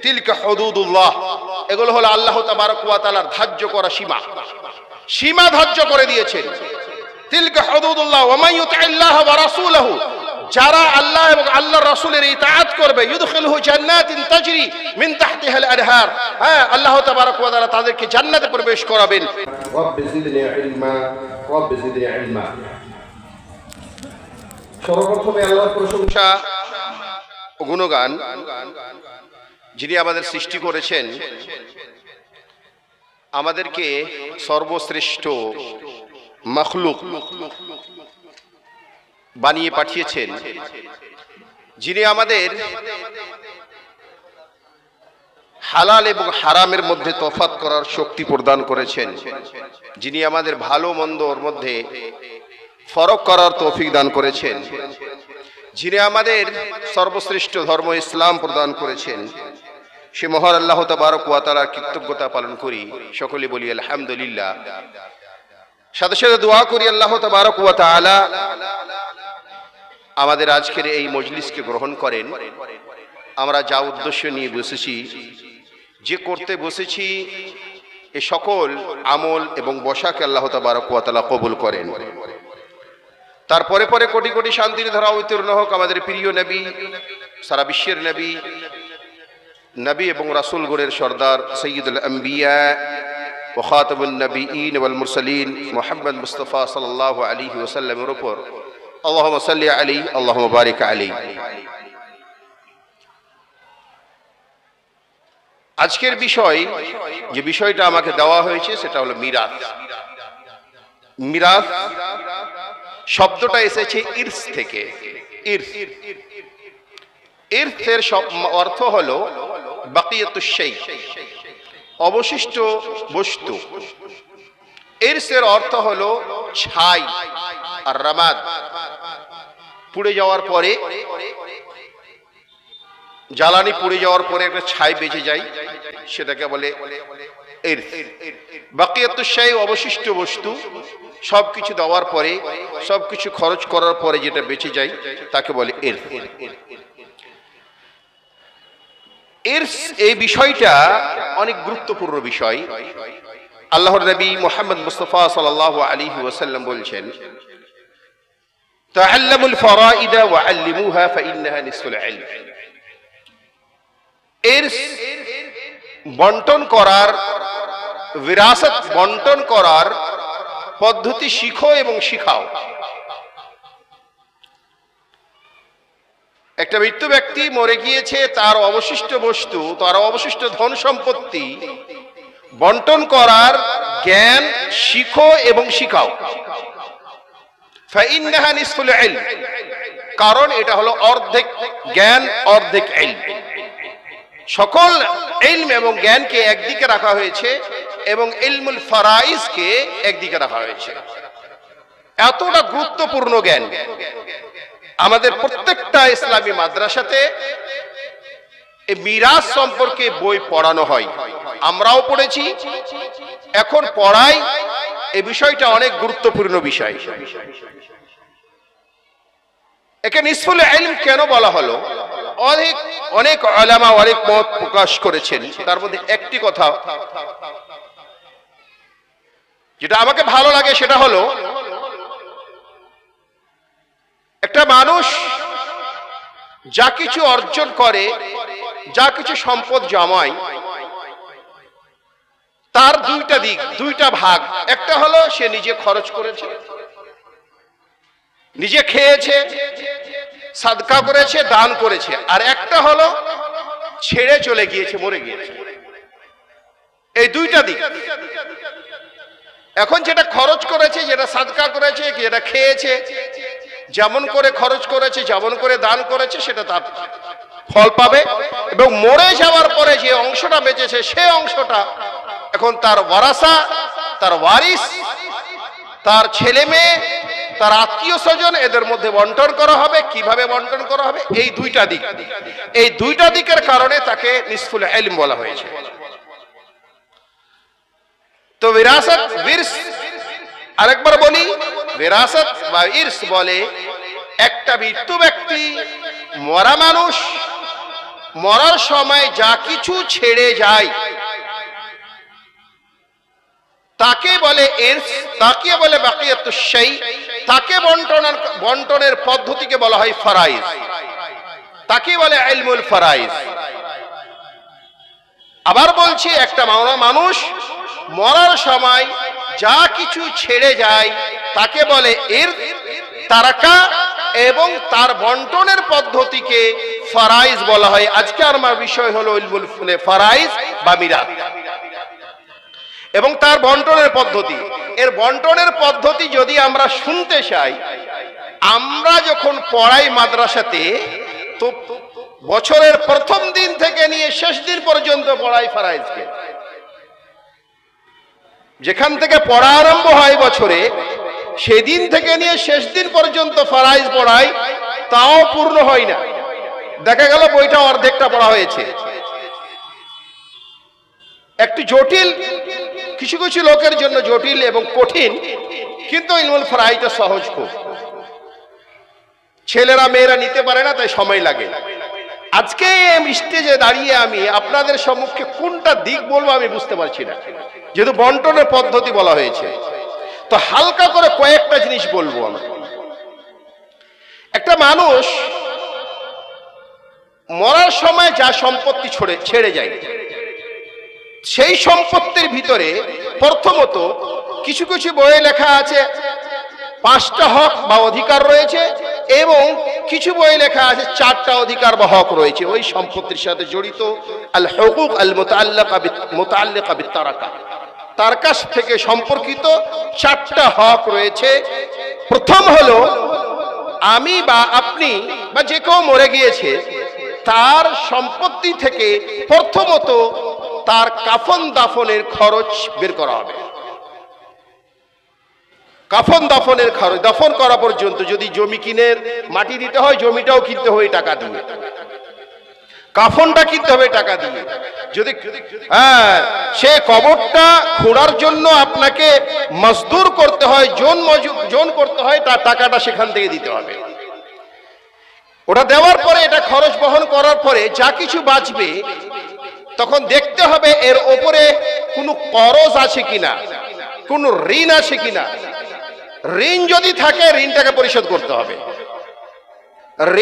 তিলকা হুদুদুল্লাহ, এগুলো হলো আল্লাহ তাবারক ওয়া তাআলার ধার্য করা সীমা, সীমা ধার্য করে দিয়েছেন। তিলকা হুদুদুল্লাহ ওয়া মান ইউতিল্লাহ ওয়া রাসূলহু, যারা আল্লাহ এবং আল্লাহর রাসূলের ইতাআত করবে, ইউদখিলহু জান্নাতিন তাজরি মিন তাহতিহাল আনহার, হ্যাঁ আল্লাহ তাবারক ওয়া তাআলা তাদেরকে জান্নাতে প্রবেশ করাবেন। রব্বি জিদনি ইলমা, রব্বি জিদনি ইলমা। সর্বপ্রথমে আল্লাহর প্রশংসা ও গুণগান, যিনি আমাদের সৃষ্টি করেছেন, আমাদেরকে সর্বশ্রেষ্ঠ মাখলুক বানিয়ে পাঠিয়েছেন, যিনি আমাদের হালাল এবং হারামের মধ্যে তফাৎ করার শক্তি প্রদান করেছেন, যিনি আমাদের ভালো মন্দর মধ্যে ফরক করার তৌফিক দান করেছেন, যিনি আমাদের সর্বশ্রেষ্ঠ ধর্ম ইসলাম প্রদান করেছেন, সে মহান আল্লাহ তাবারক ওয়া তাআলার কৃতজ্ঞতা পালন করি। সকলে বলি আলহামদুলিল্লাহ। সাথে সাথে দোয়া করি আল্লাহ তাবারক ওয়া তাআলা আমাদের আজকের এই মজলিসকে গ্রহণ করেন। আমরা যা উদ্দেশ্য নিয়ে বসেছি, যে করতে বসেছি, এ সকল আমল এবং বসাকে আল্লাহ তাবারক ওয়া তাআলা কবুল করেন। তারপরে পরে কোটি কোটি শান্তির ধারা অবতীর্ণ হোক আমাদের প্রিয় নবী, সারা বিশ্বের নবী, নবী এবং রাসূলগণের সর্দার সাইয়্যিদুল আম্বিয়া ওয়া খাতামুন নবিয়্যিন ওয়াল মুরসালিন মুহাম্মদ মুস্তাফা সাল্লাল্লাহু আলাইহি ওয়াসাল্লামের উপর আল্লাহুম্মা সাল্লি আলাইহি আল্লাহুম্মা বারিক আলাইহি। আজকের বিষয়, যে বিষয়টা আমাকে দেওয়া হয়েছে, সেটা হলো মিরাথ। মিরাথ শব্দটা এসেছে ইরস থেকে। ইরস, ইরসের অর্থ হলো বাকিয়াতুশ শাই, অবশিষ্ট বস্তু। ইরসের অর্থ হলো ছাই আর রামাদ, পুড়ে যাওয়ার পরে, জ্বালানি পুড়ে যাওয়ার পরে একটা ছাই বেঁচে যায়, সেটাকে বলে ইরস। বাকিয়াতুশ শাই অবশিষ্ট বস্তু, সবকিছু দেওয়ার পরে, সবকিছু খরচ করার পরে যেটা বেঁচে যায় তাকে বলে ইরস। ইরস, এই বিষয়টা অনেক গুরুত্বপূর্ণ বিষয়। আল্লাহর নবী মুহাম্মদ মুস্তাফা সাল্লাল্লাহু আলাইহি ওয়াসাল্লাম বলছেন, তাআল্লামুল ফারাইদা ওয়া আল্লিমুহা ফাইন্নাহা নিসফুল ইলম। ইরস বন্টন করার, বিরাসত বন্টন করার পদ্ধতি শিখো এবং শিখাও। একটা মৃত্যু ব্যক্তি মরে গিয়েছে, তার অবশিষ্ট বস্তু, তার অবশিষ্ট ধন সম্পত্তি বন্টন করার জ্ঞান শিখো এবং শিখাও। ফাইন্নাহা নিসফুল ইলম, কারণ এটা হলো অর্ধেক জ্ঞান অর্ধেক ইলম। সকল ইলম এবং জ্ঞানকে একদিকে রাখা হয়েছে এবং ইলমুল ফারাইজকে একদিকে রাখা হয়েছে। এতটা গুরুত্বপূর্ণ জ্ঞান। আমাদের প্রত্যেকটা ইসলামী মাদ্রাসাতে এই মিরাস সম্পর্কে বই পড়ানো হয়, আমরাও পড়েছি, এখন পড়াই। এই বিষয়টা অনেক গুরুত্বপূর্ণ বিষয়। একে নিসফুল ইলম কেন বলা হলো? অনেক উলামা অনেক মত প্রকাশ করেছেন। তার মধ্যে একটি কথা যেটা আমাকে ভালো লাগে, সেটা হলো, একটা মানুষ যা কিছু অর্জন করে, যা কিছু সম্পদ জমায়, তার দুইটা দিক, দুইটা ভাগ। একটা হলো সে নিজে খরচ করেছে, নিজে খেয়েছে, সাদকা করেছে, দান করেছে, আর একটা হলো ছেড়ে চলে গিয়েছে, মরে গিয়েছে। এই দুইটা দিক। এখন যেটা খরচ করেছে, যেটা সাদকা করেছে, যেটা খেয়েছে, যেমন করে খরচ করেছে, যেমন করে দান করেছে, সেটা তার ফল পাবে। এবং মরে যাওয়ার পরে যে অংশটা বেঁচেছে, সে অংশটা এখন তার ওয়ারাসা, তার ওয়ারিস, তার ছেলে মেয়ে, তার আত্মীয় স্বজন, এদের মধ্যে বন্টন করা হবে। কিভাবে বন্টন করা হবে? এই দুইটা দিক। এই দুইটা দিকের কারণে তাকে নিসফুল ইলম বলা হয়েছে। তো বিরাসত, বিরস, আরেকবার বলি, বিরাসত বা ইরস বলে একটা মৃত্যু ব্যক্তি, মরা মানুষ, মরার সময় যা কিছু ছেড়ে যায় তাকে বলে ইরস, তাকে বলে বাকিয়াতুশ শাই, তাকে বন্টনের পদ্ধতিকে বলা হয় ফারাইজ, তাকে বলে ইলমুল ফারাইজ। আবার বলছি, একটা মানুষ মরার সময় যা কিছু ছেড়ে যায় তাকে বলে ইরস, তারাকা, এবং তার বন্টনের পদ্ধতিকে ফারাইজ বলা হয়। আজকে আমার বিষয় হলো ইলমুল ফারাইজ বা মিরাথ এবং তার বন্টনের পদ্ধতি। এর বন্টনের পদ্ধতি যদি আমরা শুনতে চাই, আমরা যখন পড়াই মাদ্রাসাতে, তো বছরের প্রথম দিন থেকে নিয়ে শেষ দিন পর্যন্ত পড়াই ফারাইজকে। যেখান থেকে পড়া আরম্ভ হয় বছরে, সেদিন থেকে নিয়ে শেষ দিন পর্যন্ত ফারাইজ পড়াই, তাও পূর্ণ হয় না। দেখা গেল বইটা অর্ধেকটা পড়া হয়েছে। একটু জটিল, কিছু কিছু লোকের জন্য জটিল এবং কঠিন, কিন্তু ইলমুল ফারাইজটা সহজ খুব। ছেলেরা মেয়েরা নিতে পারে না, তাই সময় লাগে। আজকে স্টেজে দাঁড়িয়ে আমি আপনাদের সম্মুখে কোনটা দিক বলবো আমি বুঝতে পারছি না, যেহেতু বন্টনের পদ্ধতি বলা হয়েছে। তো হালকা করে কয়েকটা জিনিস বলবো আমরা। একটা মানুষ মরার সময় যা সম্পত্তি ছেড়ে যায়, সেই সম্পত্তির ভিতরে প্রথমত কিছু কিছু বইয়ে লেখা আছে 5টা হক বা অধিকার রয়েছে, এবং কিছু বই লেখা আছে 4টা অধিকার বা হক রয়েছে ওই সম্পত্তির সাথে জড়িত। আল হুকুক আল মুতাআল্লিকা বিত-তারাকা, তার কাছ থেকে সম্পর্কিত 4টা হক রয়েছে। প্রথম হলো, আমি বা আপনি বা যে কেউ মরে গিয়েছে, তার সম্পত্তি থেকে প্রথমত তার কাফন দাফনের খরচ বের করা হবে। কাফন দাফনের খরচ, দাফন করা পর্যন্ত যদি জমি কিনে মাটি দিতে হয়, জমিটাও কিনতে হবে টাকা দিয়ে, কাফনটা কিনতে হবে টাকা দিয়ে। যদি সে কবরটা খোঁড়ার জন্য আপনাকে মজদুর করতে হয়, জন করতে হয়, তার টাকাটা সেখান থেকে দিতে হবে। ওটা দেওয়ার পরে, এটা খরচ বহন করার পরে যা কিছু বাঁচবে, তখন দেখতে হবে এর ওপরে কোনো করজ আছে কিনা, কোন ঋণ আছে কিনা। ঋণ যদি থাকে, ঋণটাকে পরিশোধ করতে হবে।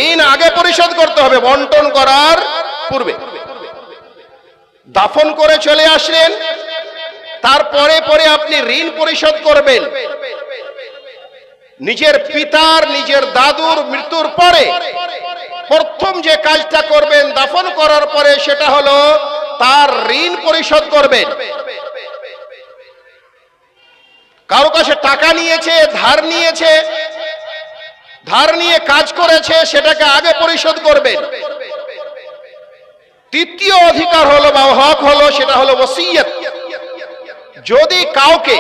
ঋণ আগে পরিশোধ করতে হবে, বন্টন করার পূর্বে। দাফন করে চলে আসলেন, তারপরে পরে আপনি ঋণ পরিশোধ করবেন। নিজের পিতার, নিজের দাদুর মৃত্যুর পরে প্রথম যে কাজটা করবেন দাফন করার পরে, সেটা হলো তার ঋণ পরিশোধ করবেন। কারো কাছে টাকা নিয়েছে, ধার নিয়ে কাজ করেছে, সেটাকে আগে পরিশোধ করবেন। তৃতীয় অধিকার হলো বা হক হলো, সেটা হলো ওসিয়ত। যদি কাউকে,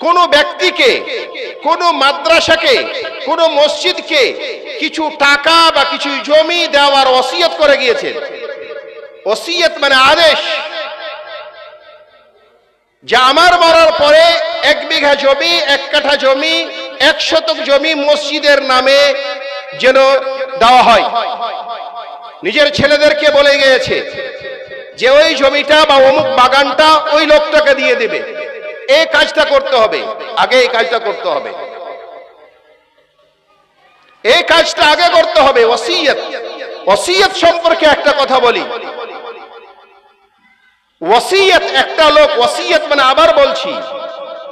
কোন ব্যক্তিকে, কোন মাদ্রাসাকে, কোন মসজিদকে কিছু টাকা বা কিছু জমি দেওয়ার ওসিয়ত করে গিয়েছেন, ওসিয়ত মানে আদেশ, যে আমার মরার পরে 1 বিঘা জমি, 1 কাঠা জমি, 1 শতক জমি মসজিদের নামে যেন দেওয়া হয়। নিজের ছেলেদেরকে বলে গিয়েছে যে ওই জমিটা বা অমুক বাগানটা ওই লোকটাকে দিয়ে দেবে। এই কাজটা করতে হবে, আগে এই কাজটা করতে হবে, এই কাজটা আগে করতে হবে। ওসিয়ত, ওসিয়ত সম্পর্কে একটা কথা বলি। ওসিয়ত, একটা লোক, ওসিয়ত মানে, আবার বলছি,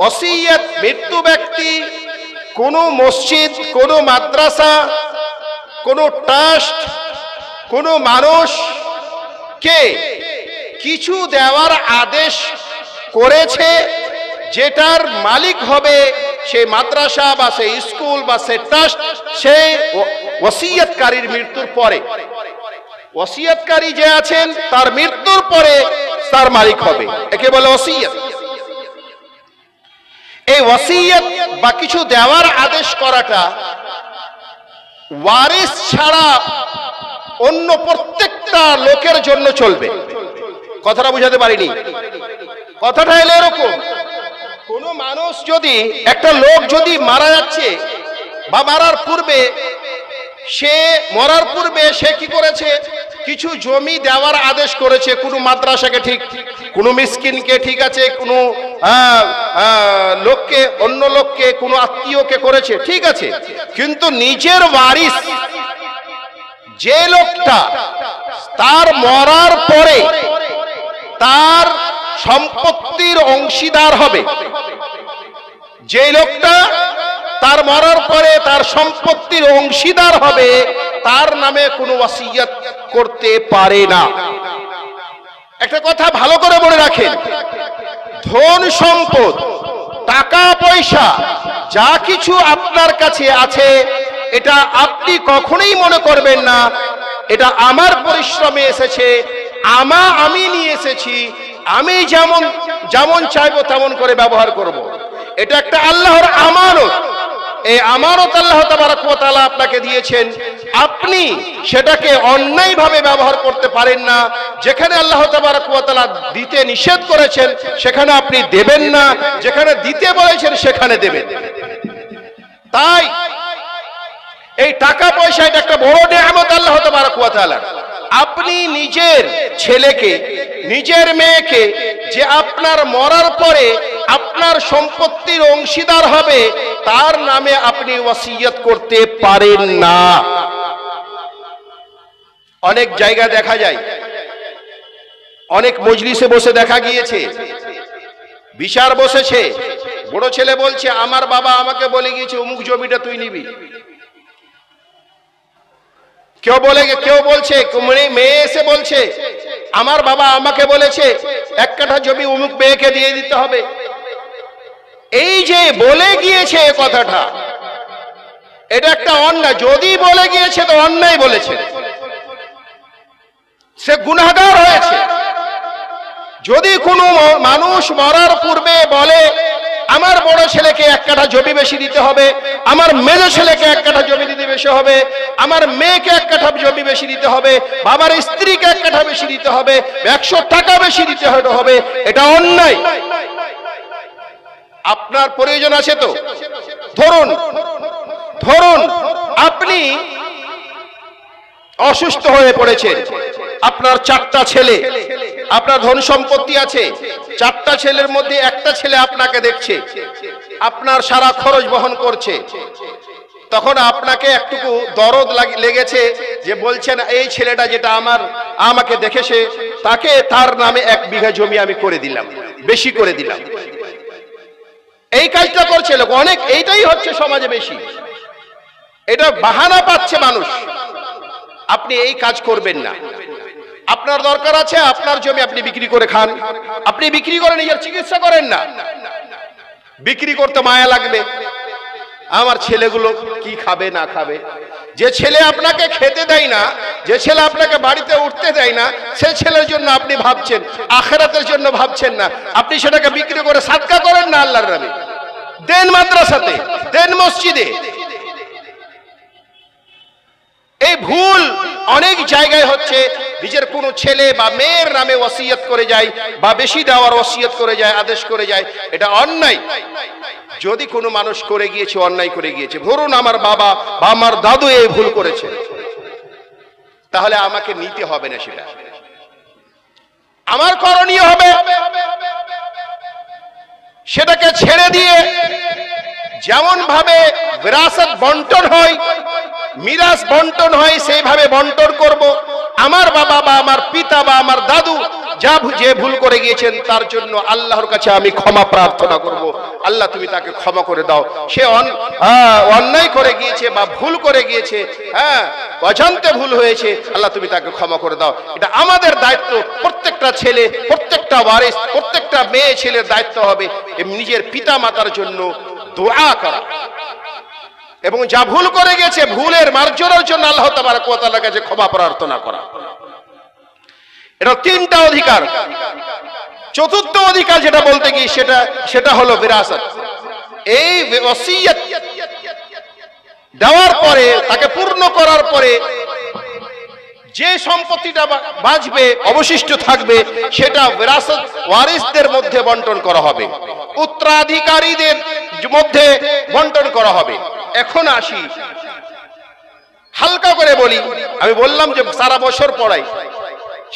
ওসিয়ত মৃত্যু ব্যক্তি কোন মসজিদ, কোন মাদ্রাসা, কোন ট্রাস্ট, কোন মানুষকে কিছু দেওয়ার আদেশ করেছে, যেটার মালিক হবে সেই মাদ্রাসা বা সেই স্কুল বা সেই ট্রাস্ট, সেই ওসিয়তকারীর মৃত্যুর পরে। ওসিয়তকারী যে আছেন, তার মৃত্যুর পরে তার মালিক হবে, একে বলে ওসিয়ত। এই ওসিয়ত বা কিছু দেওয়ার আদেশ করাটা ওয়ারিস ছাড়া অন্য প্রত্যেকটা লোকের জন্য চলবে। কথাটা বুঝাতে পারিনি? কথাটা হলো এরকম, কোন মানুষ যদি, একটা লোক যদি মারা যাচ্ছে বা মারার পূর্বে সে মরার পূর্বে সে কি করেছে, কিছু জমি দেওয়ার আদেশ করেছে, কোনো মাদ্রাসাকে ঠিক, কোনো মিসকিনকে ঠিক আছে, কোনো লোককে, অন্য লোককে, কোনো আত্মীয়কে করেছে, ঠিক আছে। কিন্তু নিজের ওয়ারিস যে লোকটা তার মরার পরে তার সম্পত্তির অংশীদার হবে, যে লোকটা তার মরার পরে তার সম্পত্তির অংশীদার হবে, তার নামে কোনো ওয়াসিয়ত করতে পারে না। একটা কথা ভালো করে মনে রাখেন, ধন সম্পদ, টাকা পয়সা যা কিছু আপনার কাছে আছে, এটা আপনি কখনোই মনে করবেন না এটা আমার পরিশ্রমে এসেছে, আমি নিয়ে এসেছি, আমি যেমন যেমন চাইবো তেমন করে ব্যবহার করব। এটা একটা আল্লাহর আমানত। এই আমানত আল্লাহ তাবারক ওয়া তাআলা আপনাকে দিয়েছেন, আপনি সেটাকে অন্যায়ভাবে ব্যবহার করতে পারেন না। যেখানে আল্লাহ তাবারক ওয়া তাআলা দিতে নিষেধ করেছেন সেখানে আপনি দেবেন না, যেখানে দিতে বলেছেন সেখানে দেবেন। তাই এই টাকা পয়সা এটা একটা বড় নিয়ামত আল্লাহ তাবারক ওয়া তাআলা। আপনি নিজের ছেলেকে, নিজের মেয়েকে যে আপনার মরার পরে আপনার সম্পত্তির অংশীদার হবে, তার নামে আপনি ওয়াসিয়ত করতে পারেন না। অনেক জায়গা দেখা যায়, অনেক মজলিসে বসে দেখা গিয়েছে, বিচার বসেছে, বড় ছেলে বলছে আমার বাবা আমাকে বলে গিয়েছে অমুক জমিটা তুই নিবি। কেউ বলছে, মেয়ে এসে বলছে আমার বাবা আমাকে বলেছে 1 কাঠা জমি অমুক মেয়েকে দিয়ে দিতে হবে। এই যে বলে গিয়েছে এই কথাটা, এটা একটা অন্যায়। যদি বলে গিয়েছে তো অন্যায় বলেছে, সে গুনাহগার হয়েছে। যদি কোনো মানুষ মরার পূর্বে বলে আমার বড় ছেলেকে 1 কাঠা জমি বেশি দিতে হবে, আমার মেজ ছেলেকে 1 কাঠা জমি দিতে বেশি হবে, আমার মেয়েকে 1 কাঠা জমি বেশি দিতে হবে, বাবার স্ত্রীকে 1 কাঠা বেশি দিতে হবে, 100 টাকা বেশি দিতে হবে, এটা অন্যায়। আপনার প্রয়োজন আছে তো, ধরুন আপনি অসুস্থ হয়ে পড়েছেন, আপনার 4টা ছেলে, আপনার ধন সম্পত্তি আছে, 4টা ছেলের মধ্যে একটা ছেলে আপনাকে দেখছে, আপনার সারা খরচ বহন করছে। তখন আপনাকে একটুকু দরদ লেগেছে, যে বলছেন এই ছেলেটা যেটা আমাকে দেখেছে তাকে তার নামে 1 বিঘা জমি আমি করে দিলাম, বেশি করে দিলাম। এই কাজটা করছে লোক অনেক, এইটাই হচ্ছে সমাজে বেশি, এটা বাহানা পাচ্ছে মানুষ। আপনি এই কাজ করবেন না। আপনার দরকার আছে আপনার জমি আপনি বিক্রি করে খান, আপনি বিক্রি করে নিজের চিকিৎসা করেন না। বিক্রি করতে মায়া লাগবে, আমার ছেলেগুলো কি খাবে না খাবে। যে ছেলে আপনাকে খেতে দেয় না, যে ছেলে আপনাকে বাড়িতে উঠতে দেয় না, সে ছেলের জন্য আপনি ভাবছেন, আখিরাতের জন্য ভাবছেন না। আপনি সেটাকে বিক্রি করে সাদকা করেন না আল্লাহর নামে, দেন মাদ্রাসাতে, দেন মসজিদে। এই ভুল অনেক জায়গায় হচ্ছে, নিজের কোনো ছেলে বা মেয়ের নামে ওয়াসিয়ত করে যায় বা বেশি দেওয়ার ওয়াসিয়ত করে যায়, আদেশ করে যায়, এটা অন্যায়। যদি কোনো মানুষ করে গিয়েছে, অন্যায় করে গিয়েছে, ধরুন আমার বাবা বা আমার দাদু এই ভুল করেছে, তাহলে আমাকে নিতে হবে না, সেটা আমার করণীয় হবে সেটাকে ছেড়ে দিয়ে যেমন ভাবে বিরাসত বন্টন হয়, মিরাস বন্টন হয়, সেইভাবে বন্টন করব। আমার বাবা বা আমার পিতা বা আমার দাদু যে ভুল করে গিয়েছেন তার জন্য আল্লাহর কাছে আমি ক্ষমা প্রার্থনা করব, আল্লাহ তুমি তাকে ক্ষমা করে দাও। সে অন্যায় করে গিয়েছে বা ভুল করে গিয়েছে, অজান্তে ভুল হয়েছে, আল্লাহ তুমি তাকে ক্ষমা করে দাও। এটা আমাদের দায়িত্ব। প্রত্যেকটা ছেলে, প্রত্যেকটা ওয়ারিস, প্রত্যেকটা মেয়ে ছেলের দায়িত্ব হবে নিজের পিতা মাতার জন্য দোয়া করা, এবং যা ভুল করে গেছে ভুলের মার্জনার জন্য আল্লাহ তাবারক ওয়া তাআলার কাছে ক্ষমা প্রার্থনা করা। এটা 3টা অধিকার। 4র্থ অধিকার যেটা বলতে গিয়ে সেটা হলো বিরাসত। এই ওসিয়ত দেওয়ার পরে, তাকে পূর্ণ করার পরে যে সম্পত্তিটা বাঁচবে, অবশিষ্ট থাকবে, সেটা বিরাসত ওয়ারিসদের মধ্যে বন্টন করা হবে, উত্তরাধিকারীদের মধ্যে বন্টন করা হবে। এখন আসি, হালকা করে বলি, আমি বললাম যে সারা বছর পড়াই,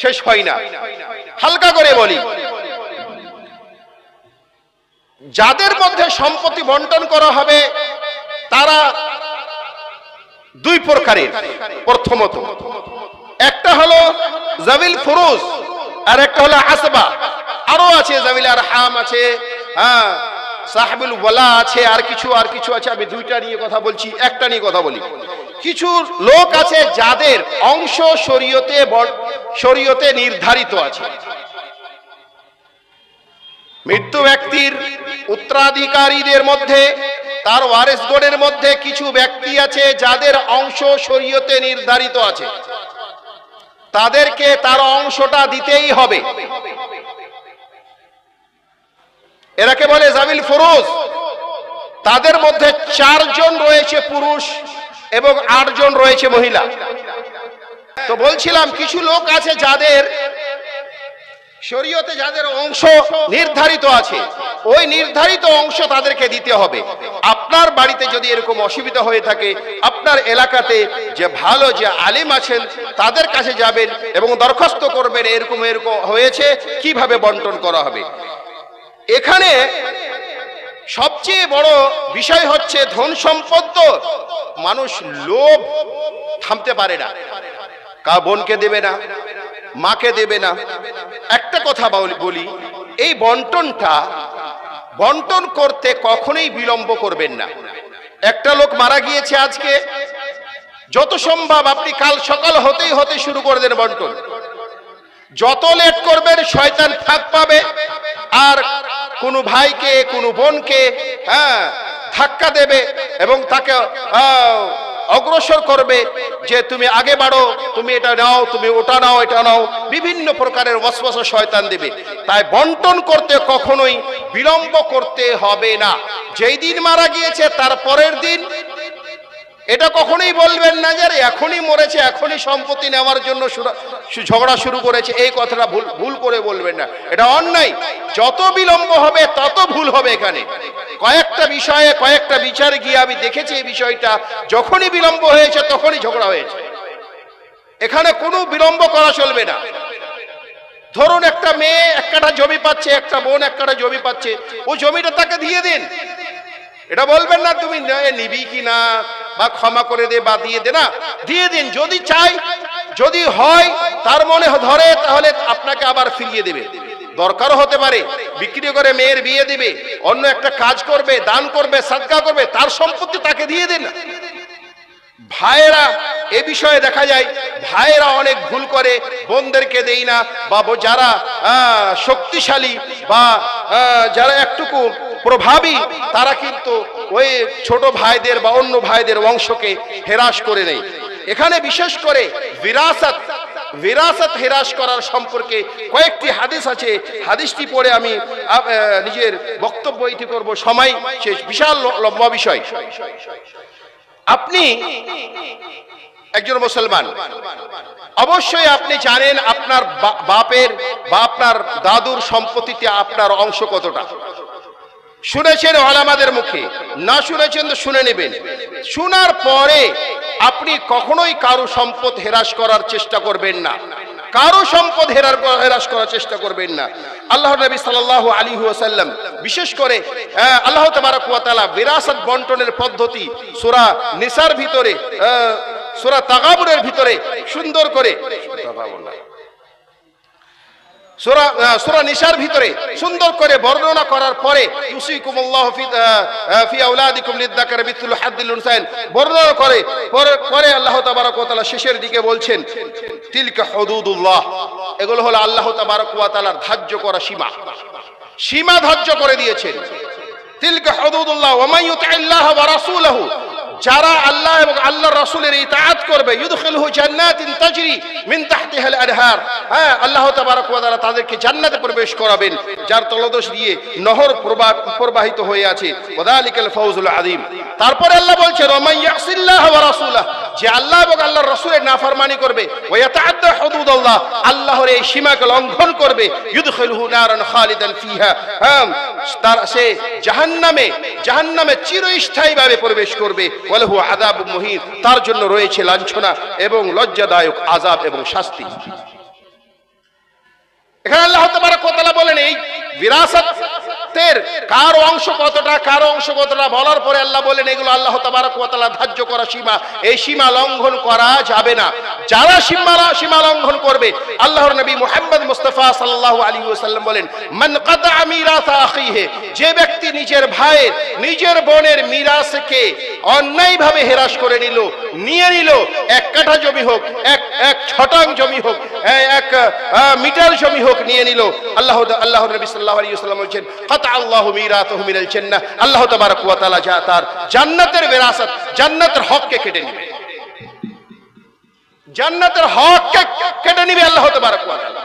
শেষ হয় না। হালকা করে বলি, যাদের মধ্যে সম্পত্তি বন্টন করা হবে তারা দুই প্রকারের। প্রথমত, একটা হলো জাবিল ফুরুজ আর একটা হলো আসবা। আরো আছে জাবিল আরহাম আছে, হ্যাঁ, সাহেবুল ওয়ালা আছে, আর কিছু আছে। আমি দুইটা নিয়ে কথা বলছি, একটা নিয়ে কথা বলি। কিছু লোক আছে যাদের অংশ শরীয়তে নির্ধারিত আছে। মৃত্যু ব্যক্তির উত্তরাধিকারীদের মধ্যে, তার ওয়ারিসগণের মধ্যে কিছু ব্যক্তি আছে যাদের অংশ শরীয়তে নির্ধারিত আছে, তাদেরকে তার অংশটা দিতেই হবে। এরাকে বলে জাবিল ফুরুজ। তাদের মধ্যে 4 জন রয়েছে পুরুষ এবং 8 জন রয়েছে মহিলা। তো বলছিলাম কিছু লোক আছে যাদের শরীয়তে যাদের অংশ নির্ধারিত আছে, ওই নির্ধারিত অংশ তাদেরকে দিতে হবে। আপনার বাড়িতে যদি এরকম অসুবিধা হয়ে থাকে, আপনার এলাকাতে যে ভালো যে আলেম আছেন তাদের কাছে যাবেন এবং দরখাস্ত করবেন এরকম হয়েছে, কিভাবে বন্টন করা হবে। এখানে সবচেয়ে বড় বিষয় হচ্ছে ধন সম্পদ। তো মানুষ লোভ থামতে পারে না, বোনকে দেবে না, মাকে দেবে না। একটা কথা বলি, এই বন্টন করতে কখনোই বিলম্ব করবেন না। একটা লোক মারা গিয়েছে আজকে, যত সম্ভব আপনি কাল সকাল হতেই শুরু করে দেন বন্টন। যত লেট করবেন শয়তান ফাঁক পাবে, আর কোনো ভাইকে কোনো বোনকে ধাক্কা দেবে এবং তাকে অগ্রসর করবে যে তুমি আগে বাড়ো, তুমি এটা নাও, তুমি ওটা নাও, এটা নাও, বিভিন্ন প্রকারের ওয়াসওয়াসা শয়তান দেবে। তাই বন্টন করতে কখনোই বিলম্ব করতে হবে না। যেই দিন মারা গিয়েছে তার পরের দিন এটা কখনোই বলবেন না যে এখনই মরেছে, এখনই সম্পত্তি নেওয়ার জন্য ঝগড়া শুরু করেছে। এই কথাটা ভুল করে বলবেন না, এটা অন্যায়। যত বিলম্ব হবে তত ভুল হবে। এখানে কয়েকটা বিষয়ে কয়েকটা বিচারে গিয়ে আমি দেখেছি এই বিষয়টা, যখনই বিলম্ব হয়েছে তখনই ঝগড়া হয়েছে। এখানে কোনো বিলম্ব করা চলবে না। ধরুন একটা মেয়ে একটা জমি পাচ্ছে, একটা বোন একটা জমি পাচ্ছে, ওই জমিটা তাকে দিয়ে দিন। এটা বলবেন না তুমি নিবি কি না, বা ক্ষমা করে দে বা দিয়ে দে, না, দিয়ে দিন। যদি চাই, যদি হয়, তার মনে ধরে, তাহলে আপনাকে আবার ফিরিয়ে দেবে। দরকারও হতে পারে বিক্রি করে মেয়ের বিয়ে দিবে, অন্য একটা কাজ করবে, দান করবে, সাদকা করবে, তার সম্পত্তি তাকে দিয়ে দিন। ভাইয়েরা এ বিষয়ে দেখা যায় ভাইয়েরা অনেক ভুল করে, বোনদেরকে দেই না, বা যারা শক্তিশালী বা যারা একটুকু প্রভাবী তারা কিন্তু ওই ছোট ভাইদের বা অন্য ভাইদের বংশকে হেরাস করে নেয়। এখানে বিশেষ করে বিরাসত হেরাস করার সম্পর্কে কয়েকটি হাদিস আছে। হাদিসটি পড়ে আমি নিজের বক্তব্য ইতি করব, সময় শেষ, বিশাল লম্বা বিষয়। আপনি একজন মুসলমান, অবশ্যই আপনি জানেন আপনার বাপের বা আপনার দাদুর সম্পত্তিতে আপনার অংশ কতটা। শুনেছেন ওলামাদের মুখে, না শুনেছেন তো শুনে নেবেন। শোনার পরে আপনি কখনোই কারো সম্পদ হেরাস করার চেষ্টা করবেন না, কারো সম্পদ হেরাস করার চেষ্টা করবেন না। আল্লাহ নবী সাল্লাল্লাহু আলাইহি ওয়াসাল্লাম বিশেষ করে আল্লাহ তাবারক ওয়া তাআলা বিরাসত বন্টনের পদ্ধতি সূরা নিসার ভিতরে, সূরা তাগাবুনের ভিতরে সুন্দর করে, সূরা নিসার ভিতরে সুন্দর করে বর্ণনা করার পরে ইউসিকুমুল্লাহু ফি আওলাদিকুম লিযযাকারি মিসলু হাদ্দিল উনসায়াইন বর্ণনা করে পরে আল্লাহ তাবারক ওয়া তাআলা শেষের দিকে বলছেন তিলকা হুদুদুল্লাহ, এগুলো হলো আল্লাহ তাবারক ওয়া তাআলার ধার্য করা সীমা ধার্য করে দিয়েছেন। তিলকা হুদুদুল্লাহ ওয়া মান ইউতিল্লাহ ওয়া রাসূলহু, যারা আল্লাহ এবং আল্লাহর রাসূলের ইতাআত করবে, ইউদখিলহু জান্নাতিন তাজরি মিন তাহতিহাল আনহার, আল্লাহ তাবারক ওয়া তাআলা তাদেরকে জান্নাতে প্রবেশ করাবেন যার তলদেশ দিয়ে নহর প্রবাহিত হয়ে আছে। ওয়াযালিকাল ফাওজুল আযীম। তারপরে আল্লাহ বলছেন ওয়া মান ইয়াসিল্লাহ ওয়া রাসূলাহু, যে আল্লাহ এবং আল্লাহর রাসূলের নাফরমানি করবে ওয়া ইয়াতাআদ্দা হুদুদাল্লাহ, আল্লাহর এই সীমাকে লঙ্ঘন করবে, ইউদখিলহু নারান খালিদান ফিহা, তার সে জাহান্নামে চিরস্থায়ীভাবে প্রবেশ করবে, ওয়ালাহু আযাবুম মুহিন, তার জন্য রয়েছে লাঞ্ছনা এবং লজ্জাদায়ক আযাব এবং শাস্তি। এখানে আল্লাহ তাবারক ওয়া তাআলা বলেন এই বিরাসতের কার অংশ কতটা বলার পরে আল্লাহ বলেন এগুলো আল্লাহ তাবারক ওয়া তাআলা ধার্য করা সীমা, এই সীমা লঙ্ঘন করা যাবে না। যারা সীমা লঙ্ঘন করবে, আল্লাহর নবী মুহাম্মদ মুস্তাফা সাল্লাল্লাহু আলাইহি ওয়াসাল্লাম বলেন মান কাতা মিরাসা আখিহি, যে ব্যক্তি নিজের ভাইয়ের নিজের বোনের মিরাসকে অন্যায়ভাবে হেরাস করে নিয়ে নিল, এক কাঠা জমি হোক, এক ছটাং জমি হোক, এক মিটার জমি হোক, নিয়ে নিল, আল্লাহর নবী সাল্লাল্লাহু আলাইহি ওয়াসাল্লাম বলেন কাতা আল্লাহু মিরাতাহু মিনাল জান্নাহ, আল্লাহ তাবারক ওয়া তাআলা তার জান্নাতের বিরাসত, জান্নাতের হককে কেটে নেবে, জান্নাতের হককে কেটে নেবে আল্লাহ তাবারক ওয়া তাআলা।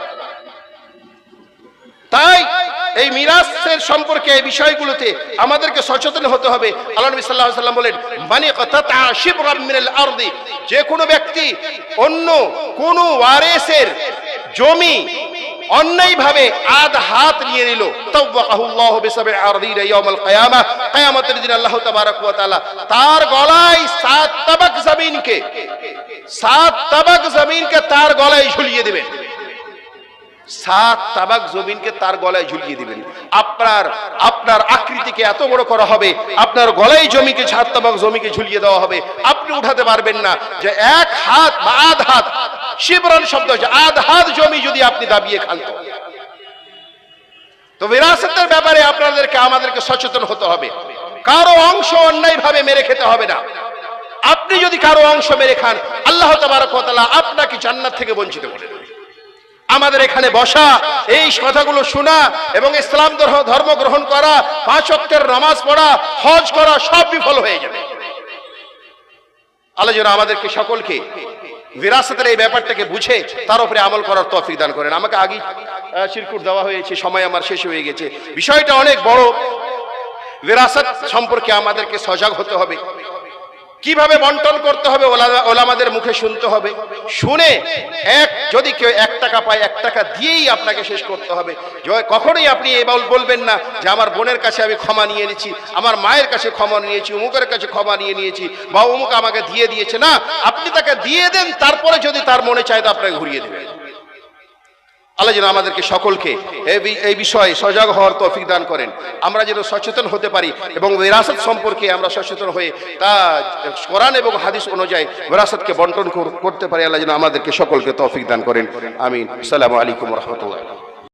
তাই এই মিরাসের সম্পর্কে এই বিষয়গুলোতে আমাদেরকে সচেতন হতে হবে। আল্লাহ নবী সাল্লাল্লাহু আলাইহি ওয়াসাল্লাম বলেন মান কাতা শিবরাম মিনাল আরদি, যে কোনো ব্যক্তি অন্য কোন ওয়ারিসের জমি অন্যায়ভাবে আধ হাত নিয়ে নিল, তাওয়াকাহুল্লাহু বিসাবঈ আরদিনা ইয়াউমাল কিয়ামাহ, কিয়ামতের দিন আল্লাহ তাবারক ওয়া তাআলা তার গলায় 7 তাবাক জমিনকে তার গলায় ঝুলিয়ে দিবেন, 7 তাবাক জমিনকে তার গলায় ঝুলিয়ে দিবেন। আপনার আকৃতিকে এত বড় করা হবে, আপনার গলায় 7 তাবাক জমিকে ঝুলিয়ে দেওয়া হবে, আপনি উঠাতে পারবেন না। যে এক হাত বা আধ হাত, শিবরান শব্দ হচ্ছে আধ হাত জমি যদি আপনি দাবিয়ে খান, তো বিরাসতের ব্যাপারে আমাদেরকে সচেতন হতে হবে। কারো অংশ অন্যায়ভাবে মেরে খেতে হবে না। আপনি যদি কারো অংশ মেরে খান, আল্লাহ তাবারক ওয়া তাআলা আপনাকে জান্নাত থেকে বঞ্চিত করে দেবেন। আমাদের এখানে বসা, এই কথাগুলো শোনা এবং ইসলাম ধর্ম গ্রহণ করা, 5 ওয়াক্তের নামাজ পড়া, হজ করা, সব বিফল হয়ে যাবে। আল্লাহ যেন আমাদেরকে সকলকে বিরাসতের এই ব্যাপারটাকে বুঝে তার উপরে আমল করার তৌফিক দান করেন। আমাকে আগে চিরকুট দেওয়া হয়েছে, সময় আমার শেষ হয়ে গেছে। বিষয়টা অনেক বড়। বিরাসত সম্পর্কে আমাদেরকে সজাগ হতে হবে। কিভাবে বন্টন করতে হবে ওলামাদের মুখে শুনতে হবে। শুনে যদি কেউ 1 টাকা পায়, 1 টাকা দিয়েই আপনাকে শেষ করতে হবে। কখনোই আপনি এই বলবেন না যে আমার বোনের কাছে আমি ক্ষমা নিয়ে নিয়েছি, আমার মায়ের কাছে ক্ষমা নিয়েছি, অমুকের কাছে ক্ষমা নিয়ে নিয়েছি, বা অমুক আমাকে দিয়ে দিয়েছে। না, আপনি তাকে দিয়ে দেন, তারপরে যদি তার মনে চায় তো আপনাকে ঘুরিয়ে দেবেন। আল্লাহ যেন আমাদেরকে সকলকে এই বিষয়ে সজাগ হওয়ার তৌফিক দান করেন। আমরা যেন সচেতন হতে পারি এবং বিরাসত সম্পর্কে আমরা সচেতন হয়ে তা কোরআন এবং হাদিস অনুযায়ী বিরাসতকে বন্টন করতে পারি। আল্লাহ যেন আমাদেরকে সকলকে তৌফিক দান করেন। আমিন। আসসালামু আলাইকুম ওয়া রাহমাতুল্লাহ।